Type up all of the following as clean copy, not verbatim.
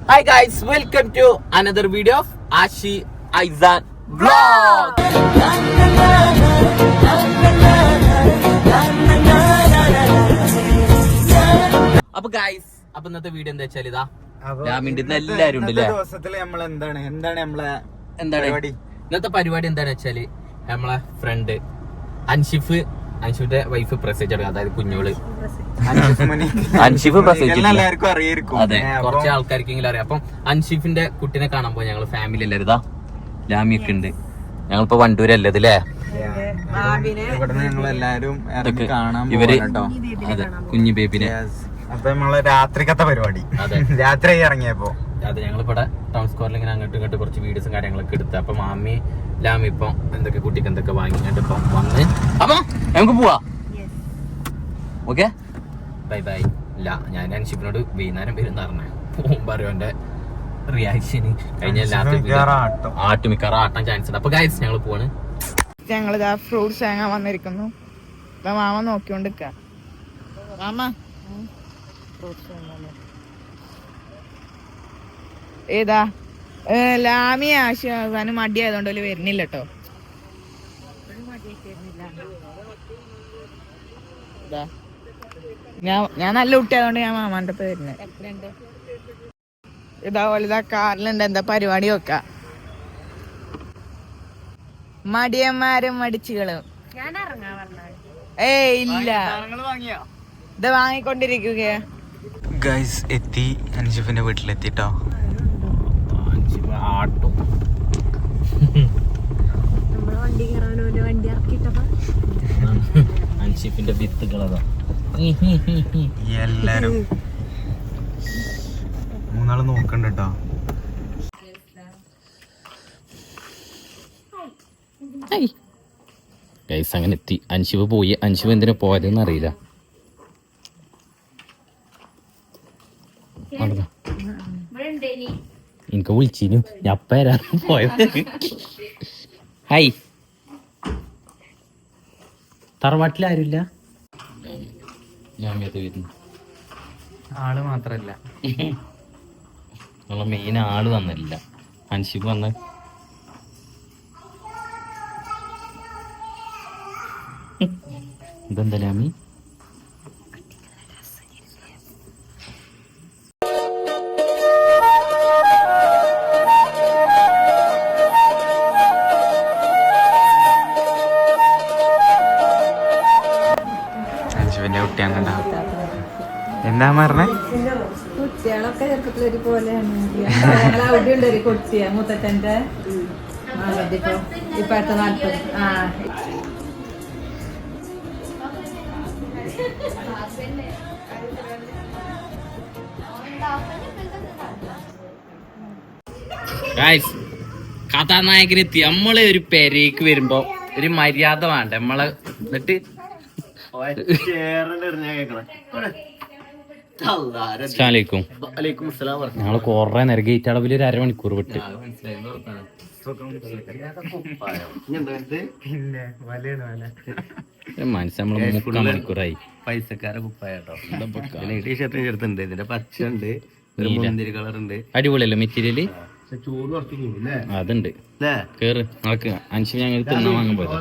Hi guys, welcome to another video of Ashi Aizan Vlog. അപ്പൊ guys, അപ്പൊ ഇന്നത്തെ video എന്താ വെച്ചാൽ ഇതാ എല്ലാരും ഉണ്ടല്ലേ. ഇന്നത്തെ പരിപാടി എന്താണെന്ന് വെച്ചാല് നമ്മളെ ഫ്രണ്ട് അൻഷിഫിന്റെ വൈഫ് പ്രസവിച്ചെടുക്കുക, അതായത് കുഞ്ഞോള് അൻഷിഫ് പ്രസവിച്ചു. അതെ, കുറച്ച് ആൾക്കാർക്കെങ്കിലും അറിയാം. അപ്പം അൻഷിഫിന്റെ കുട്ടിനെ കാണാൻ പോയി ഞങ്ങള് ഫാമിലി എല്ലാവരും. ഇതാ ലാമിയൊക്കെ ഉണ്ട്. ഞങ്ങളിപ്പോ വണ്ടൂരല്ലത് അല്ലേ, ഇവര് അതെ കുഞ്ഞു ബേബിനെ. അപ്പൊ നമ്മളെ രാത്രിക്കത്തെ പരിപാടി രാത്രി ഇറങ്ങിയപ്പോ അതെ ഞങ്ങളിവിടെ ടൗൺ സ്ക്വയറിൽ ഇങ്ങനെ അങ്ങോട്ടും ഇങ്ങോട്ട് കുറച്ച് വീഡിയോസും കാര്യങ്ങളൊക്കെ എടുത്ത് അപ്പൊ മാമി ലാമി ഇപ്പൊ എന്തൊക്കെ കുട്ടിക്ക് എന്തൊക്കെ വാങ്ങിങ്ങോട്ട് ഇപ്പൊ വന്ന് അപ്പൊ നമുക്ക് പോവാ. Okay, bye bye. ഇല്ല, ഞാൻ അൻഷിപ്പിനോട് വൈകുന്നേരം വരും പറഞ്ഞേ പറയും എന്റെ റിയാക്ഷൻ കഴിഞ്ഞ മിക്കവാറും ആട്ടാൻ ചാൻസ് ഉണ്ട്. അപ്പൊ ഗൈസ് ഞങ്ങൾ പോവാണ്. ഞങ്ങളിതാ ഫ്രൂട്ട്സ് വാങ്ങാൻ വന്നിരിക്കുന്നു. മാമ നോക്കിക്കൊണ്ടിരിക്ക. മാമ ഏതാ ലാമി ആശാനും മടി ആയതുകൊണ്ട് വരുന്നില്ല കേട്ടോ. ഞാൻ നല്ല കുട്ടി ആയതുകൊണ്ട് ഞാൻ മാമാന്റെ അടുത്ത് വരുന്നത്. ഇതാപോലെ ഇതാ കാറിലുണ്ട്. എന്താ പരിപാടി വെക്ക, മടിയന്മാരും മടിച്ചുകളും. ഏയ് ഇല്ല, ഇത് വാങ്ങിക്കൊണ്ടിരിക്കുക. ഗൈസ് എത്തി, അൻഷിഫിന്റെ വീട്ടിലെത്തിട്ടോ. അൻഷിഫിന്റെ വിത്തുകളതാ എല്ലാരും മൂന്നാള് നോക്കണ്ട കേട്ടോ. ഗൈസ് അങ്ങനെ എത്തി. അൻഷിഫ് പോയി. അൻഷിഫ് എന്തിനാ പോയതെന്ന് അറിയില്ല. എനിക്ക് വിളിച്ചിരുന്നു, ഞാൻ അപ്പ വരാൻ പോയത്. ഹായ്, തറവാട്ടിലാരുമില്ല. ഞാൻ വരുന്നു. ആള് മാത്രല്ല, നമ്മളെ മെയിൻ ആള് വന്നില്ല. അൻഷിഫ് വന്ന ഇതെന്താ ലാമി? അൻഷിഫിന്റെ കുട്ടിയാണ് കണ്ട. എന്താ പറഞ്ഞേ? കുട്ടികളൊക്കെ ചെറുപ്പത്തിൽ ഒരുപോലെയാണ്. അവിടെ ഉണ്ട് ഒരു കൊച്ചിയ മുത്തച്ഛൻ്റെ ഇപ്പൊ അടുത്ത 40. കഥാനായകനെത്തി. നമ്മള് ഒരു പെരേക്ക് വരുമ്പോ ഒരു മര്യാദ വേണ്ട നമ്മളെ. എന്നിട്ട് ഞങ്ങള് കൊറേ നേരം ഗേറ്റ് അടവിൽ ഒരു അരമണിക്കൂർ വിട്ട് മനസ്സ് നമ്മള് 3 മണിക്കൂറായി. പൈസക്കാരെ കുപ്പായോ ടീഷർട്ടും ചേർത്തുണ്ട്. ഇതിന്റെ പച്ച ഉണ്ട്, ഒരു മുന്തിരി കളർ ഉണ്ട്. അടിപൊളിയല്ലേ മെറ്റീരിയല്? ചൂട് കുറച്ച് കൂടും. അതുണ്ട്. കേറ് നടക്കുക. അൻഷി ഞങ്ങൾ തിന്നാൻ വാങ്ങാൻ പോയത്.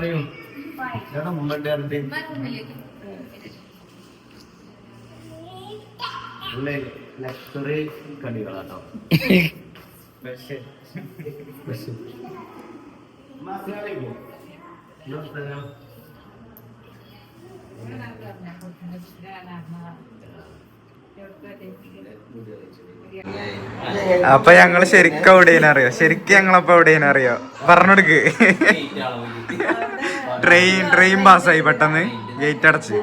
ലക്ഷറി കടികളാട്ടോ. അപ്പൊ ഞങ്ങള് ശരിക്കും എവിടെയും അറിയോ? ശരിക്കും ഞങ്ങളപ്പോ എവിടെയും അറിയോ? പറഞ്ഞെടുക്ക്. ട്രെയിൻ പാസ്സായി, പെട്ടെന്ന് ഗേറ്റ് അടച്ച്.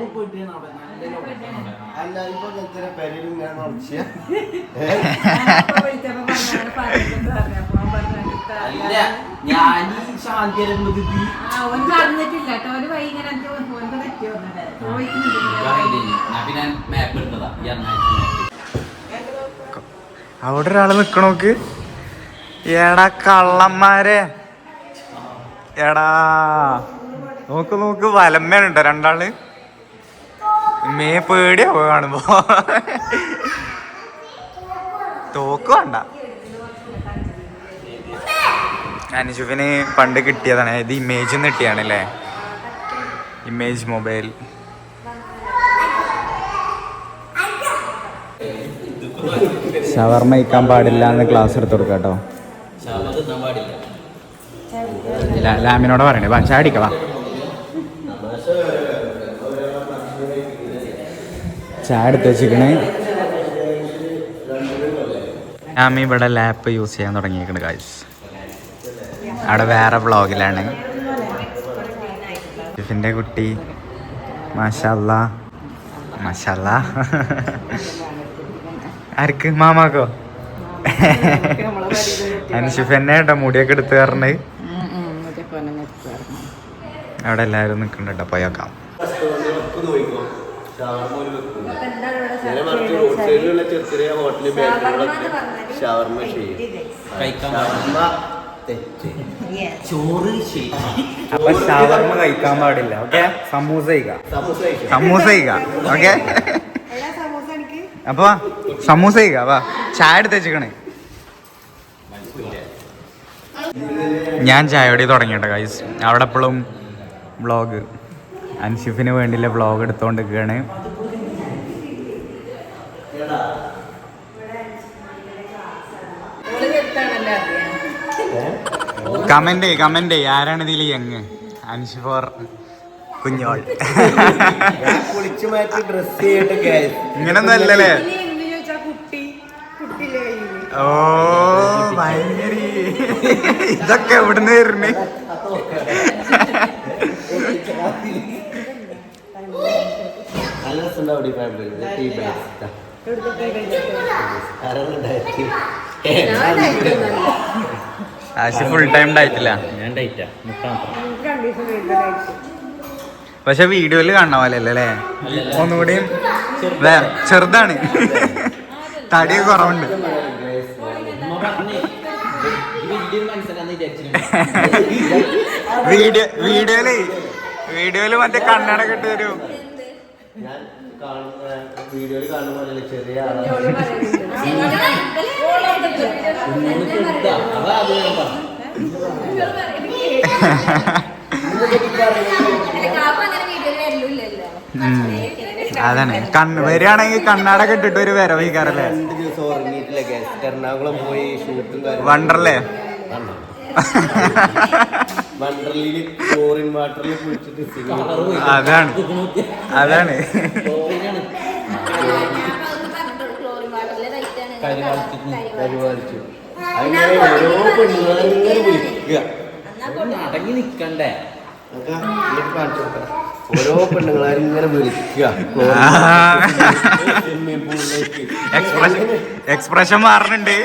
അവിടെ ഒരാള് നിക്കണോക്ക്. എടാ കള്ളന്മാരെ, എടാ നോക്ക് വലമ്മേനുണ്ടോ രണ്ടാള്? മേ പേടിയാവോ കാണുമ്പോ. തോക്ക് വേണ്ട. അനുഷുവിന് പണ്ട് കിട്ടിയതാണ്. ഇത് ഇമേജ് കിട്ടിയാണല്ലേ, ഇമേജ് മൊബൈൽ. ഷവർമ കഴിക്കാൻ പാടില്ല എന്ന് ക്ലാസ് എടുത്ത് കൊടുക്കാം കേട്ടോ. ലാമിനോട് പറയണേ, വാ ചായ അടിക്ക, വാ ചായ എടുത്ത് വെച്ചിക്കണേ. ലാമി ഇവിടെ ലാപ്പ് യൂസ് ചെയ്യാൻ തുടങ്ങിയേക്കണ് ഗൈസ്. അവിടെ വേറെ വ്ളോഗിലാണ്. ഷിഫിൻ്റെ കുട്ടി മാഷാല്ലാ മാഷാല്ലാ. ആർക്ക്? മാമാക്കോ? അനുഷിഫ് തന്നെ കേട്ടോ മുടിയൊക്കെ എടുത്ത് കയറണേ. അവിടെ എല്ലാവരും നിൽക്കുന്നുണ്ട് കേട്ടോ, പോയേക്കാം. അപ്പൊ ഷവർമ കഴിക്കാൻ പാടില്ല. ഓക്കെ, സമൂസ കഴിക്കാം, സമൂസ കഴിക്കാം. ഓക്കെ, അപ്പൊ സമൂസ കഴിക്കാം. വാ ചായ എടുത്ത് വെച്ചിക്കണേ. ഞാൻ ചായയോടെ തുടങ്ങിയിട്ടോ ഗൈസ്. അവിടെ എപ്പോഴും വ്ളോഗ്, അൻഷിഫിന് വേണ്ടിയുള്ള വ്ളോഗ് എടുത്തോണ്ടിരിക്കുകയാണ്. കമന്റ് ആരാണ് ഇതിൽ യങ്? അൻഷിഫോർ കുഞ്ഞോൾ. ഇങ്ങനൊന്നും അല്ലല്ലേ? ഓ ഭയങ്കര. ഇതൊക്കെ എവിടുന്ന് വരുന്നേ? ആശി ഫുൾ ടൈം ഡയറ്റില്ല. പക്ഷെ വീഡിയോയില് കാണുന്ന പോലെ അല്ലേ? ഒന്നുകൂടി ചെറുതാണ്, തടിയൊക്കെ കുറവുണ്ട്. വീഡിയോയില് മറ്റേ കണ്ണട ഇട്ട് തരൂ. അതാണ് കണ്ണ് വരികയാണെങ്കിൽ കണ്ണാടൊക്കെ ഇട്ടിട്ട് ഒരു വരവീക്കാറല്ലേ? എറണാകുളം പോയി ഷൂട്ടും വണ്ടർലേ അതാണ് അതാണ്. അടങ്ങി നിക്കണ്ടേ? ഓരോ പെണ്ണുങ്ങളാരും ഇങ്ങനെ വിളിക്കുക. എക്സ്പ്രഷൻ മാറുന്നുണ്ട്.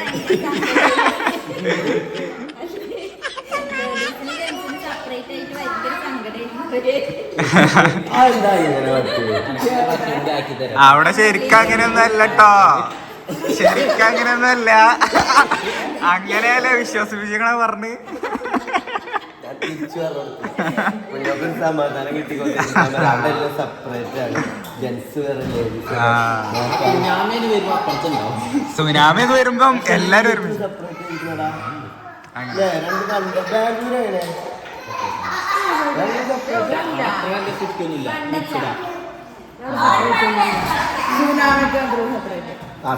അവിടെ ശരിക്കും അങ്ങനെയൊന്നും അല്ല കേട്ടോ, ശരിക്കും അങ്ങനെയൊന്നും അല്ല. അങ്ങനെയല്ലേ വിശ്വസിപ്പിക്കണ പറഞ്ഞ് സമാധാനം കിട്ടിക്കൊണ്ട് സെപ്പറേറ്റ് ആണ്. ജെൻസ് വേറെ ലേഡീസ്. സുനാമി വരുമ്പം എല്ലാരും ഒരുമിച്ച്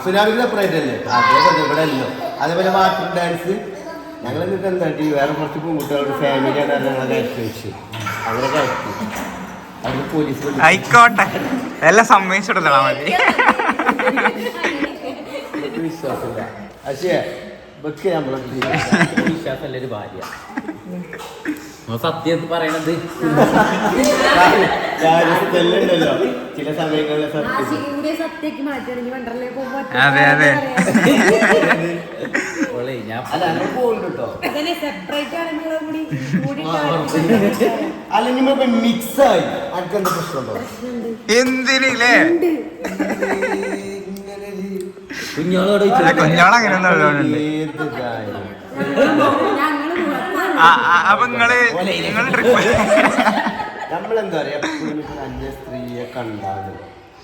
സുനാമിക്ക് സെപ്പറേറ്റ് അല്ലേ? അതേപോലെ ഇവിടെ അല്ലോ. അതേപോലെ വാട്ടർ ഡാൻസ് ഞങ്ങൾ എന്നിട്ട് എന്താ വേറെ കുറച്ച് പെൺകുട്ടികളുടെ ഫാമിലിയാണ് ഞങ്ങളെ കഴിച്ചു. അങ്ങനെ കഴിച്ചു. അവിടെ പോലീസ് ആയിക്കോട്ടെ, എല്ലാം സമ്മതിച്ചിടല്ലോ മതി. വിശ്വാസമില്ല. പക്ഷേ ഇതൊക്കെ നമ്മളെ വിശ്വാസമല്ല ഒരു ഭാര്യ. സത്യം പറയണത് ഉണ്ടല്ലോ ചില സമയങ്ങളിൽ അതെ അതെ. അല്ലെങ്കിൽ മിക്സ് ആയി ആർക്കെന്താ പ്രശ്നമുണ്ടോ? എന്തിനേ കുഞ്ഞോളോട് കുഞ്ഞോളങ്ങനെയൊന്നും. അപ്പൊ നിങ്ങള് ട്രിപ്പ് നമ്മളെന്താ പറയാ, എപ്പോഴും അന്യ സ്ത്രീയെ കണ്ടാലും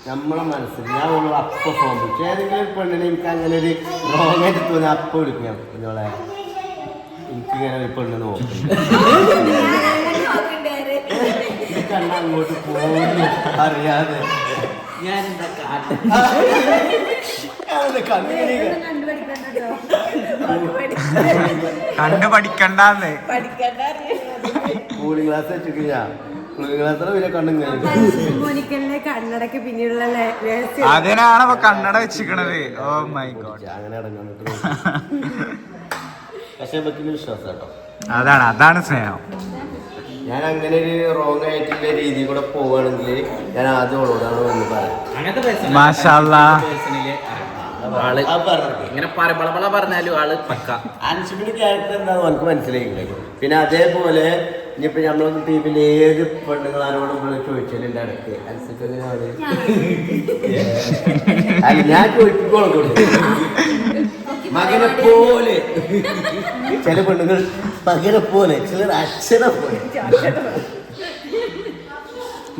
നമ്മളെ മനസ്സിൽ ഞാൻ ഓളോട് അപ്പം ഫോൺ വിളിച്ചു. ഏതെങ്കിലും ഒരു പെണ്ണിനെ എനിക്ക് അങ്ങനെ ഒരു റോങ്ങായിട്ട് തോന്നി അപ്പം വിളിക്കും ഞാൻ. ഇതോളെ എനിക്കിങ്ങനെ ഒരു പെണ്ണ് നോക്കുന്നു കണ്ണ അങ്ങോട്ട് പോകുന്നു അറിയാതെ ഞാനെന്താ കണ്ടു പഠിക്കണ്ടെന്ന്. കൂളിംഗ് ഗ്ലാസ് വെച്ചിട്ട് ഞാൻ കൂളിംഗ് ഗ്ലാസ് പിന്നെ കണ്ണിങ്ങനെ കണ്ണടക്ക് പിന്നീടുള്ള അതിനാണ് ഇപ്പൊ കണ്ണട വെച്ചിക്കണത്. Oh my God. അങ്ങനെ ഇടങ്ങാന്നിട്ട് പക്ഷെ വെക്കുന്ന വിശ്വാസം കേട്ടോ. അതാണ് സ്നേഹം. ഞാൻ അങ്ങനെ ഒരു റോങ് ആയിട്ടുള്ള രീതിയിൽ കൂടെ പോവുകയാണെങ്കിൽ ഞാൻ ആദ്യം ഓളോടാണ് വന്ന് പറയാം. മാഷാ അല്ലാ. ഇങ്ങനെ പറഞ്ഞാലും ആള് പക്ക. അൻഷിപ്പിന്റെ ക്യാരക്ടർ എന്താണെന്ന് നമുക്ക് മനസ്സിലായില്ലേ. പിന്നെ അതേപോലെ ഇനിയിപ്പോ നമ്മളൊന്ന് ടീമിൽ ഏത് പെണ്ണുങ്ങളാരോടും ചോദിച്ചാലും എന്റെ അടുത്ത് അനുസരിച്ച് ഞാൻ ചോദിക്കോളൂ മകനെ പോലെ. ചില പെണ്ണുങ്ങൾ മകനെ പോലെ, ചിലർ അച്ഛനെ പോലെ,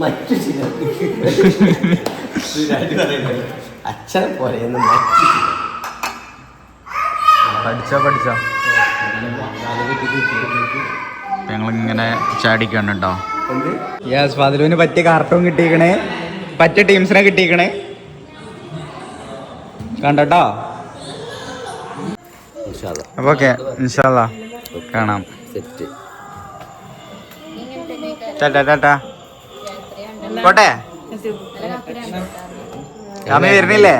മറ്റു ചിലർ അച്ഛനെ പോലെ എന്ന് പഠിച്ചോ ഞങ്ങളിങ്ങനെ ചാടിക്കണ്ടോ. യെസ്, ഫാദിലുവിന് പറ്റിയ കാർട്ടൂൺ കിട്ടിയിക്കണേ, പറ്റിയ ടീംസിനെ കിട്ടിയിക്കണേ. കണ്ടോ. അപ്പൊ ഓക്കെ, ഇൻഷാല്ലാ കാണാം. ടാറ്റാ പോട്ടെ. അമ്മ വരുന്നില്ലേ?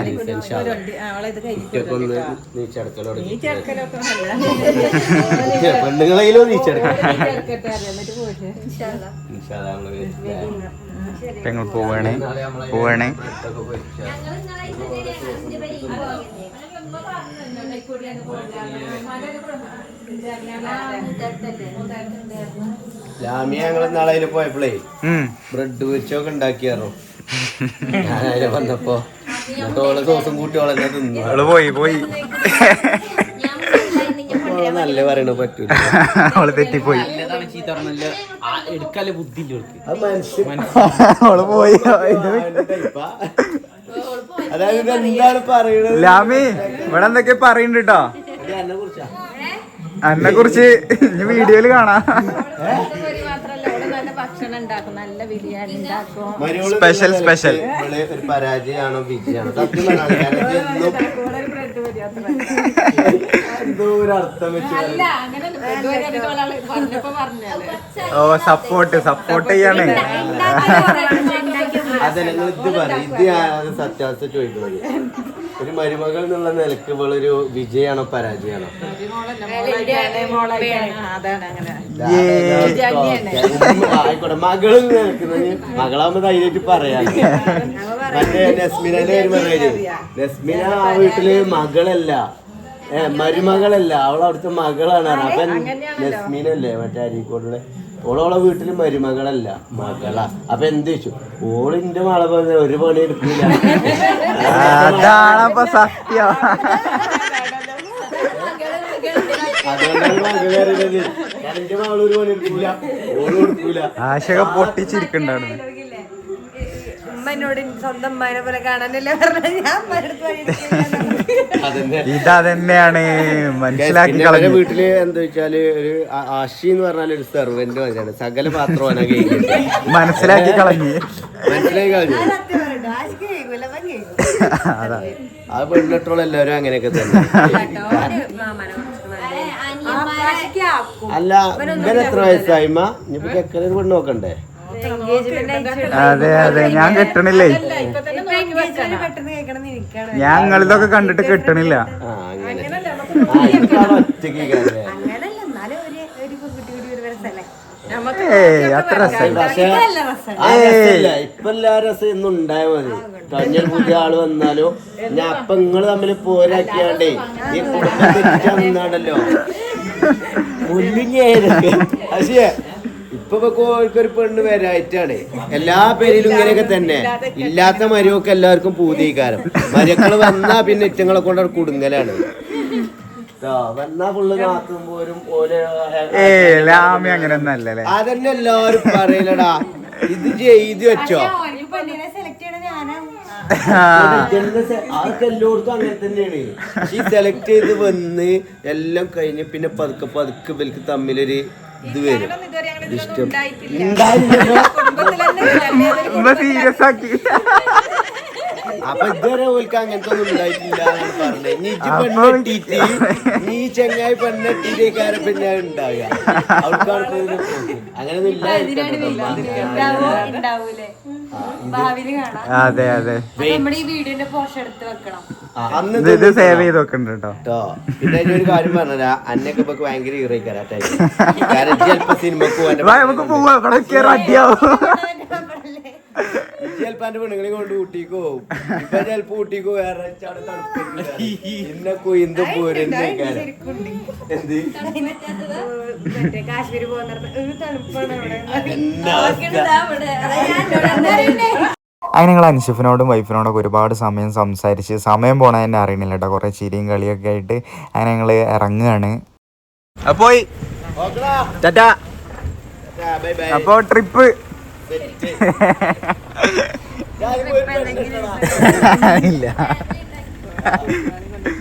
പെണ്ണുങ്ങളെയിലോ നീച്ചെടുക്കാം. ഞങ്ങൾ പോവാണേ. ലാമിയ ഞങ്ങൾ നാളെ പോയപ്പോഴേ ബ്രെഡ് പൊരിച്ചൊക്കെ ഉണ്ടാക്കിയാറോ. ഞാനതിലെ വന്നപ്പോ ഓളെ ദിവസം കൂട്ടി ഓളെന്നെ തിന്നു. പോയി നല്ല പറയണ പറ്റൂല. അവള് തെറ്റിപ്പോയി. എടുക്കാല്ലേ ബുദ്ധി അവള് പോയി. അതായത് എന്താണ് പറയണത്? ലാമി ഇവിടെ എന്തൊക്കെ പറയുന്നുണ്ട് കേട്ടോ എന്നെ കുറിച്ച്. ഇനി വീഡിയോയില് കാണാം. സ്പെഷ്യൽ ഒരു പരാജയമാണോ വിജയാണോ? എന്തോ ഒരു അർത്ഥം വെച്ച് സപ്പോർട്ട് ചെയ്യാണ്. അതെ, നിങ്ങൾ ഇത് പറയും. ഇത് ഞാൻ സത്യാവസ്ഥ ചോദിക്കുന്നത്. ഒരു മരുമകൾ എന്നുള്ള നിലക്ക് ഇവളൊരു വിജയാണോ പരാജയമാണോ? ആയിക്കോട്ടെ, മകളും നിൽക്കുന്നത് മകളാകുമ്പോ ധൈര്യമായിട്ട് പറയാം. മറ്റേ നസ്മിനെ ഒരു പറയല്, നസ്മിന ആ വീട്ടില് മകളല്ല, മരുമകളല്ല, അവളവിടുത്തെ മകളാണ്. അപ്പൊ നസ്മീനല്ലേ മറ്റേ അരീക്കോടുള്ള ഓളോളെ വീട്ടില് മരുമകളല്ല, മകളാ. അപ്പൊ എന്ത് വെച്ചു, ഓളിന്റെ മകളെ പോലെ ഒരു പണി എടുക്കില്ല. അതാണപ്പൊ സത്യം. അതുകൊണ്ടാണ് മകളെ അറിയുന്നത്. എന്റെ മകള് ഒരു പണി എടുക്കൂല, ഓളും എടുക്കൂല. ആശക പൊട്ടിച്ചിരിക്കണ്ടാണ്. ഉമ്മനോട് സ്വന്തം ഉമ്മനെ പോലെ കാണാനല്ലേ പറഞ്ഞ ഞാൻ ഇതന്നെയാണ് മനസ്സിലാക്കി കളഞ്ഞു. വീട്ടില് എന്താ വെച്ചാല് ഒരു ആശി എന്ന് പറഞ്ഞാൽ ഒരു സെർവന്റ് മതിയാണ്. സകല പാത്രം മനസ്സിലാക്കി കളഞ്ഞു. ആ പെണ്ണിട്ടോളം എല്ലാവരും അങ്ങനെയൊക്കെ തന്നെ. അല്ല, ഇവന് എത്ര വയസ്സായിമ്മ? ഇനിയിപ്പോ ചെക്കനെ പെണ്ണ് നോക്കണ്ടേ? അതെ ഞാൻ കെട്ടണില്ലേ. ഞങ്ങളിതൊക്കെ കണ്ടിട്ട് കെട്ടണില്ല. അത്ര ഇപ്പൊ എല്ലാ രസം ഇന്നും ഉണ്ടായ മതി. കഴിഞ്ഞ പുതിയ ആള് വന്നാലോ ഞാൻ അപ്പൊ നിങ്ങള് തമ്മിൽ പോരാക്കിയാണ്ടേ ഈ കുടുംബത്തിനാണല്ലോ മുന്നിങ്ങേതൊക്കെ. പക്ഷേ ഇപ്പൊ കോഴിക്കൊരു പെണ്ണ് വരായിട്ടാണ്. എല്ലാ പേരിലും ഇങ്ങനെയൊക്കെ തന്നെ. ഇല്ലാത്ത മരമൊക്കെ എല്ലാവർക്കും പൂതീകാരം. മരക്കള് വന്നാ പിന്നെ ഇറ്റങ്ങളെ കൊണ്ട് കുടുങ്ങലാണ്. വന്നാ ഫുള്ള് നാത്തുമ്പോരും അതന്നെ എല്ലാരും പറയലടാ. ഇത് ചെയ്ത് വെച്ചോ. അതൊക്കെ എല്ലായിടത്തും അങ്ങനെ തന്നെയാണ്. ഈ സെലക്ട് ചെയ്ത് വന്ന് എല്ലാം കഴിഞ്ഞ് പിന്നെ പതുക്കെ പതുക്കെ ഇവർക്ക് തമ്മിലൊരു ഇത് വരും. ഇഷ്ടം സീരിയസ് ആക്കി. അപ്പൊ ഇതുവരെ ഓൽക്ക് അങ്ങനത്തെ ഒന്നും ഉണ്ടായിട്ടില്ല എന്നാണ് പറഞ്ഞത്. നീ പെണ്ണെട്ടിട്ട് നീ ചെങ്ങായി പെണ്ണെട്ടിട്ടേക്കാരെ പിന്നെ ഉണ്ടാവുക. അവൾക്കാണ് അങ്ങനെയൊന്നും ഇല്ല. അതെ അതെ നമ്മുടെ ഈ വീഡിയോന്റെ പോഷൻ എടുത്ത് വെക്കണം. ഇത് സേവ് ചെയ്ത് വെക്കണ്ട കേട്ടോ. പിന്നെ ഒരു കാര്യം പറഞ്ഞാ അന്നൊക്കെ ഇപ്പൊ ഭയങ്കര ഹീറോയിക്കാരാ. കാരണം ചിലപ്പോ സിനിമക്ക് നമുക്ക് പോവാ. ഇവിടെ അടിയാവും. ചിലപ്പോ എന്റെ പെണ്ണുങ്ങളെ കൊണ്ട് ഊട്ടിക്ക് പോകും. ഇപ്പൊ ചിലപ്പോ ഊട്ടിക്ക് വേറെ ഇന്നെ കുയിന്തും പോരുന്ന എന്ത് കാശ്മീർ പോകുന്ന തണുപ്പാണ് അങ്ങനെ ഞങ്ങൾ അൻഷിഫിനോടും വൈഫിനോടൊക്കെ ഒരുപാട് സമയം സംസാരിച്ച് സമയം പോണ തന്നെ അറിയണില്ല കേട്ടോ. കുറേ ചിരിയും കളിയൊക്കെ ആയിട്ട് അങ്ങനെ ഞങ്ങൾ ഇറങ്ങുകയാണ്. അപ്പോൾ ടാറ്റാ. അപ്പോൾ ട്രിപ്പ് ഇല്ല.